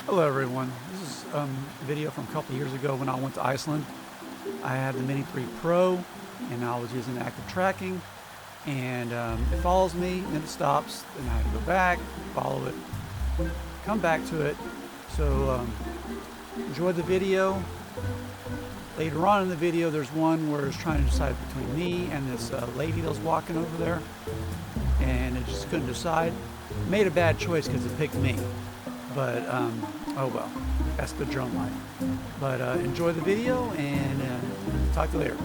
Hello everyone, this is a video from a couple years ago when I went to Iceland. I had the Mini 3 Pro and I was using active tracking, and it follows me, then it stops, then I have to go back, follow it, come back to it. So enjoy the video. Later on in the video there's one where it's trying to decide between me and this lady that was walking over there, and it just couldn't decide. Made a bad choice because it picked me. But oh well, that's the drone life. But enjoy the video, and talk to you later.